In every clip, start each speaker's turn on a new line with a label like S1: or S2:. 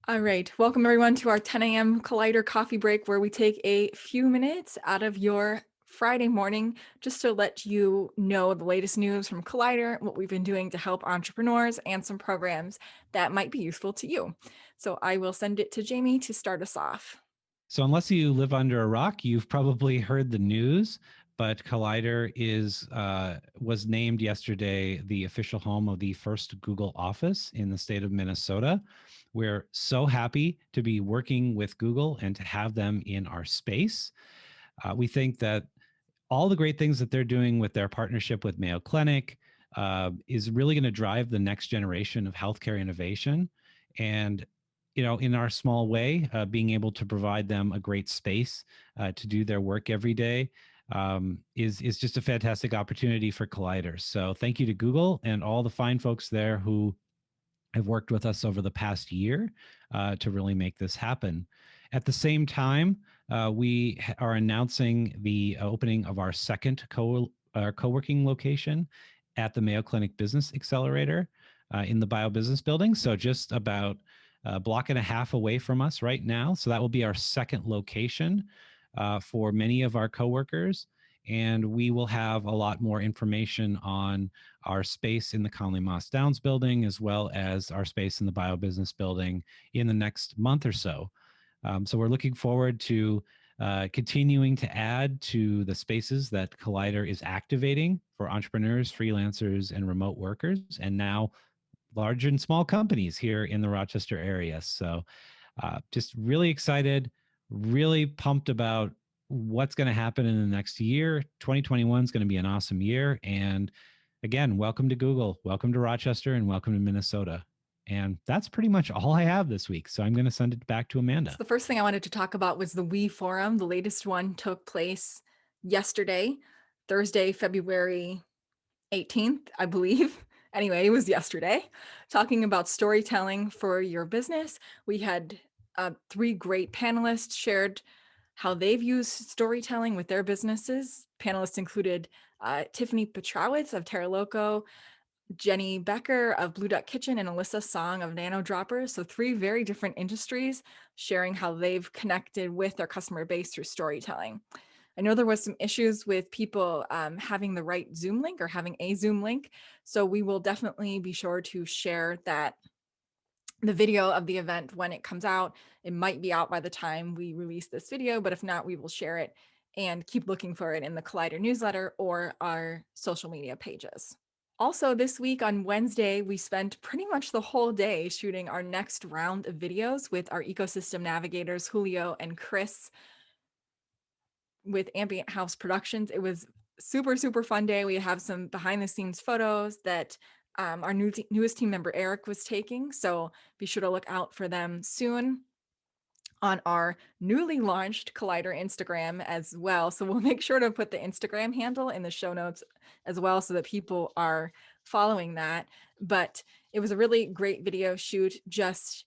S1: All right, welcome everyone to our 10 a.m. Collider coffee break where we take a few minutes out of your Friday morning just to let you know the latest news from Collider, what we've been doing to help entrepreneurs, and some programs that might be useful to you. So I will send it to Jamie to start us off.
S2: So, unless you live under a rock, you've probably heard the news. But Collider was named yesterday the official home of the first Google office in the state of Minnesota. We're so happy to be working with Google and to have them in our space. We think that all the great things that they're doing with their partnership with Mayo Clinic is really going to drive the next generation of healthcare innovation. And in our small way, being able to provide them a great space to do their work every day is just a fantastic opportunity for Collider. So thank you to Google and all the fine folks there who have worked with us over the past year to really make this happen. At the same time, we are announcing the opening of our second co-working location at the Mayo Clinic Business Accelerator in the Biobusiness Building. So just about a block and a half away from us right now. So that will be our second location for many of our coworkers. And we will have a lot more information on our space in the Conley Moss Downs building, as well as our space in the Biobusiness building in the next month or so. So we're looking forward to continuing to add to the spaces that Collider is activating for entrepreneurs, freelancers, and remote workers, and now large and small companies here in the Rochester area. So just really excited, really pumped about what's going to happen in the next year. 2021 is going to be an awesome year. And again, welcome to Google, welcome to Rochester, and welcome to Minnesota. And that's pretty much all I have this week. So I'm going to send it back to
S1: So
S2: Amanda.
S1: the first thing I wanted to talk about was the We Forum. The latest one took place yesterday, Thursday, February 18th, I believe. Anyway, it was yesterday, talking about storytelling for your business. We had three great panelists shared how they've used storytelling with their businesses. Panelists included Tiffany Petrowitz of Terra Loco, Jenny Becker of Blue Duck Kitchen, and Alyssa Song of Nano Droppers. So three very different industries sharing how they've connected with their customer base through storytelling. I know there was some issues with people having the right Zoom link or having a Zoom link. So we will definitely be sure to share the video of the event when it comes out. It might be out by the time we release this video, but if not, we will share it and keep looking for it in the Collider newsletter or our social media pages. Also, this week on Wednesday, we spent pretty much the whole day shooting our next round of videos with our ecosystem navigators, Julio and Chris, with Ambient House Productions. It was super, super fun day. We have some behind the scenes photos that our newest team member, Eric, was taking. So be sure to look out for them soon on our newly launched Collider Instagram as well. So we'll make sure to put the Instagram handle in the show notes as well so that people are following that. But it was a really great video shoot, just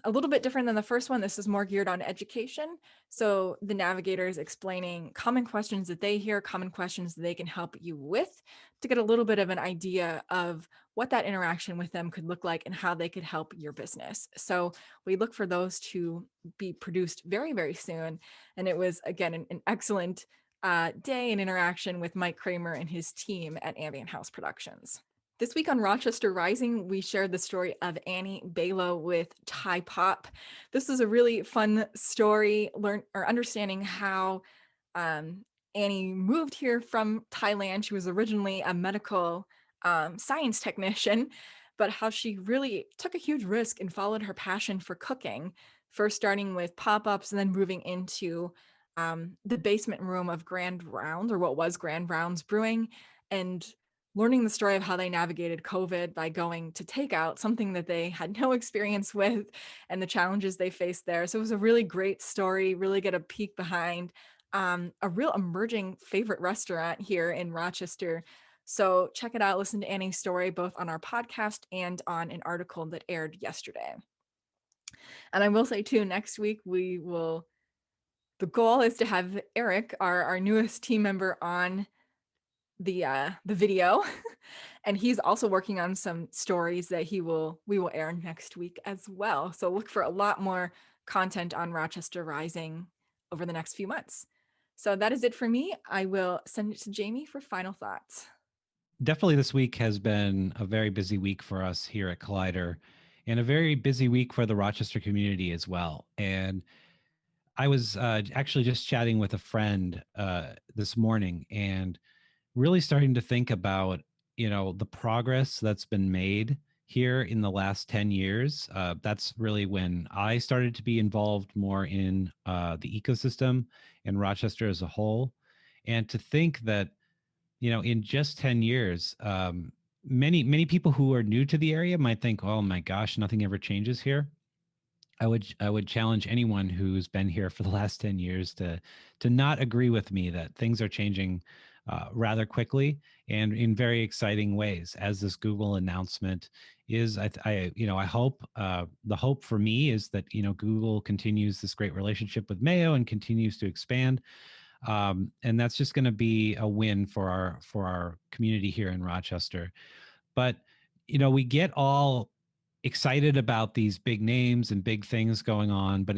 S1: a little bit different than the first one. This is more geared on education. So the navigators explaining common questions that they hear, common questions that they can help you with to get a little bit of an idea of what that interaction with them could look like and how they could help your business. So we look for those to be produced very, very soon. And it was, again, an excellent day and interaction with Mike Kramer and his team at Ambient House Productions. This week on Rochester Rising, we shared the story of Annie Balow with ThaiPop. This is a really fun story, understanding how Annie moved here from Thailand. She was originally a medical science technician, but how she really took a huge risk and followed her passion for cooking, first starting with pop-ups and then moving into the basement room of Grand Rounds, or what was Grand Rounds Brewing, and learning the story of how they navigated COVID by going to takeout, something that they had no experience with, and the challenges they faced there. So it was a really great story, really get a peek behind a real emerging favorite restaurant here in Rochester. So check it out, listen to Annie's story, both on our podcast and on an article that aired yesterday. And I will say too, next week the goal is to have Eric, our newest team member, on the video And he's also working on some stories that we will air next week as well. So look for a lot more content on Rochester Rising over the next few months. So that is it for me. I will send it to Jamie for final thoughts.
S2: Definitely this week has been a very busy week for us here at Collider and a very busy week for the Rochester community as well. And I was actually just chatting with a friend this morning and really starting to think about, the progress that's been made here in the last 10 years. That's really when I started to be involved more in the ecosystem and Rochester as a whole. And to think that, in just 10 years, many people who are new to the area might think, oh my gosh, nothing ever changes here. I would challenge anyone who's been here for the last 10 years to not agree with me that things are changing rather quickly and in very exciting ways. As this Google announcement is, I hope the hope for me is that Google continues this great relationship with Mayo and continues to expand, and that's just going to be a win for our community here in Rochester. But we get all excited about these big names and big things going on, but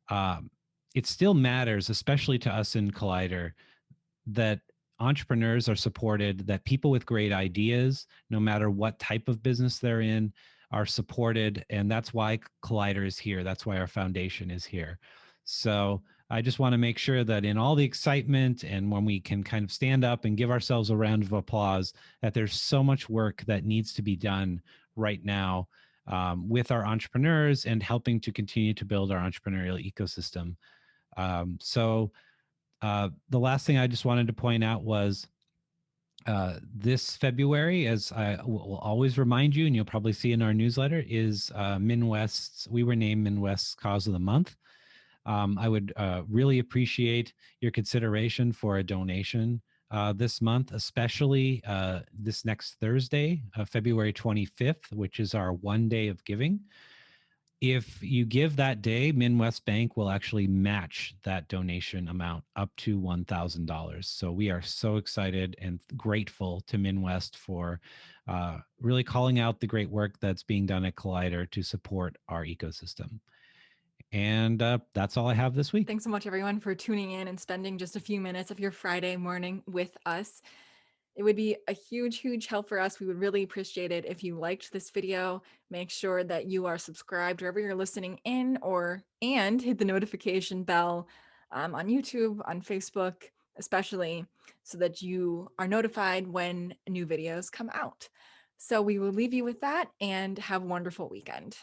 S2: um, it still matters, especially to us in Collider, that entrepreneurs are supported, that people with great ideas, no matter what type of business they're in, are supported. And that's why Collider is here. That's why our foundation is here. So I just want to make sure that in all the excitement and when we can kind of stand up and give ourselves a round of applause, that there's so much work that needs to be done right now with our entrepreneurs and helping to continue to build our entrepreneurial ecosystem. The last thing I just wanted to point out was this February, as I will always remind you, and you'll probably see in our newsletter, is Minnwest's. We were named Minnwest's Cause of the Month. I would really appreciate your consideration for a donation this month, especially this next Thursday, February 25th, which is our one day of giving. If you give that day, Minnwest Bank will actually match that donation amount up to $1,000. So we are so excited and grateful to Minnwest for really calling out the great work that's being done at Collider to support our ecosystem. And that's all I have this week.
S1: Thanks so much, everyone, for tuning in and spending just a few minutes of your Friday morning with us. It would be a huge, huge help for us. We would really appreciate it if you liked this video. Make sure that you are subscribed wherever you're listening in, and hit the notification bell on YouTube, on Facebook, especially, so that you are notified when new videos come out. So we will leave you with that and have a wonderful weekend.